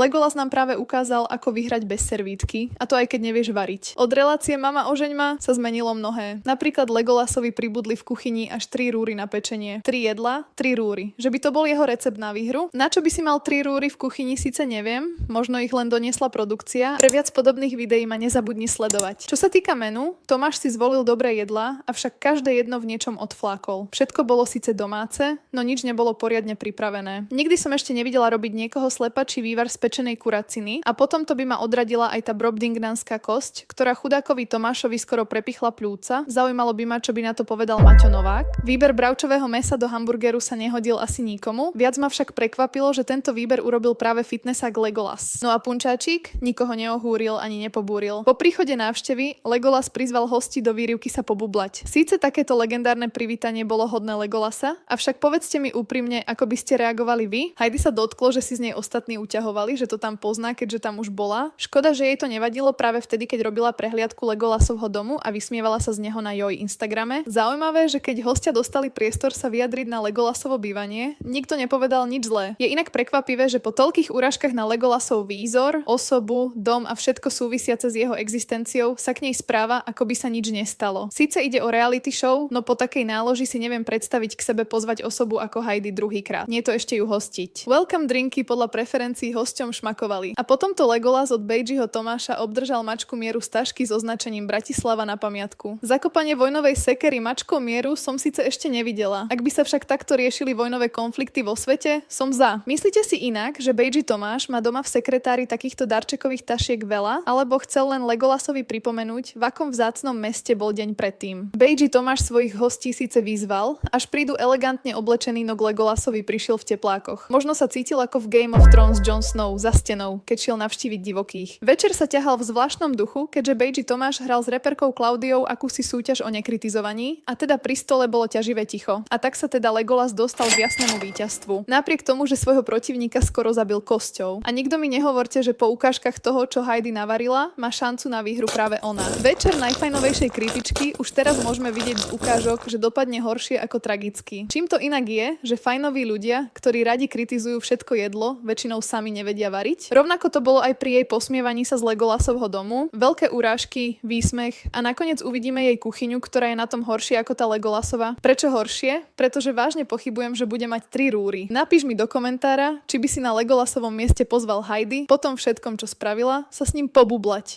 Legolas nám práve ukázal, ako vyhrať bez servítky, a to aj keď nevieš variť. Od relácie Mama ožeň ma sa zmenilo mnohé. Napríklad Legolasovi pribudli v kuchyni až 3 rúry na pečenie. 3 jedla, 3 rúry. Že by to bol jeho recept na výhru? Na čo by si mal 3 rúry v kuchyni, síce neviem, možno ich len doniesla produkcia. Pre viac podobných videí ma nezabudni sledovať. Čo sa týka menu, Tomáš si zvolil dobré jedlá, avšak každé jedno v niečom odflákol. Všetko bolo síce domáce, no nič nebolo poriadne pripravené. Nikdy som ešte nevidela robiť niekoho slepačí vývar z pečenej kuraciny a potom to by ma odradila aj tá brobdingnanská kosť, ktorá chudákovi Tomášovi skoro prepichla pľúca. Zaujímalo by ma, čo by na to povedal Maťo Novák. Výber bravčového mäsa do hamburgeru sa nehodil asi nikomu. Viac ma však prekvapilo, že tento výber urobil práve fitnessák Legolas. No a punčáčik nikoho neohúril ani nepobúril. Po príchode návštevy Legolas prizval hostí do výrivky sa pobublať. Síce takéto legendárne privítanie bolo hodné Legolasa, avšak povedzte mi úprimne, ako by ste reagovali vy. Heidi sa dotklo, že si z nej ostatní uťahovali, že to tam pozná, keďže tam už bola. Škoda, že jej to nevadilo práve vtedy, keď robila prehliadku Legolasovho domu a vysmievala sa z neho na jej Instagrame. Zaujímavé, že keď hostia dostali priestor sa vyjadriť na Legolasovo bývanie, nikto nepovedal nič zlé. Je inak prekvapivé, že po toľkých úražkách na Legolasov výzor, osobu, dom a všetko súvisiace s jeho existenciou sa k nej správa, ako by sa nič nestalo. Síce ide o reality show, no po takej náloži si neviem predstaviť k sebe pozvať osobu ako Heidi druhýkrát. Nie to ešte ju hostiť. Welcome drinky podľa preferencií hosťom šmakovali. A potom to Legolas od Bejžiho Tomáša obdržal mačku mieru z tašky s označením Bratislava na pamiatku. Zakopanie vojnovej sekery mačkou mieru som síce ešte nevidela. Ak by sa však takto riešili vojnové konflikty vo svete, som za. Myslíte si inak, že Bejži Tomáš má doma v sekretári takýchto darčekových tašiek veľa, alebo chcel len Legolasovi pripomenúť, v akom vzácnom meste bol deň predtým? Bejži Tomáš svojich hostí síce vyzval, až prídu elegantne oblečený, no k Legolasovi prišiel v teplákoch. Možno sa cítil ako v Game of Thrones Jon Snow za stenou, keď šiel navštíviť divokých. Večer sa ťahal v zvláštnom duchu, keďže Bejži Tomáš hral s reperkou Klaudiou akúsi súťaž o nekritizovaní a teda pri stole bolo ťaživé ticho. A tak sa teda Legolas dostal k jasnému víťazstvu. Napriek tomu, že svojho protivníka skoro zabil kosťou. A nikto mi nehovorte, že po ukážkach toho, čo Heidi navarila, má šancu na výhru práve ona. Večer najfajnovejšej kritičky už teraz môžeme vidieť z ukážok, že dopadne horšie ako tragicky. Čím to inak je, že fajnoví ľudia, ktorí radi kritizujú všetko jedlo, väčšinou sami nevedia variť. Rovnako to bolo aj pri jej posmievaní sa z Legolasovho domu. Veľké urážky, výsmech a nakoniec uvidíme jej kuchyňu, ktorá je na tom horšie ako tá Legolasova. Prečo horšie? Pretože vážne pochybujem, že bude mať 3 rúry. Napíš mi do komentára, či by si na Legolasovom mieste pozval Heidi, potom všetkom, čo spravila, sa s ním pobublať.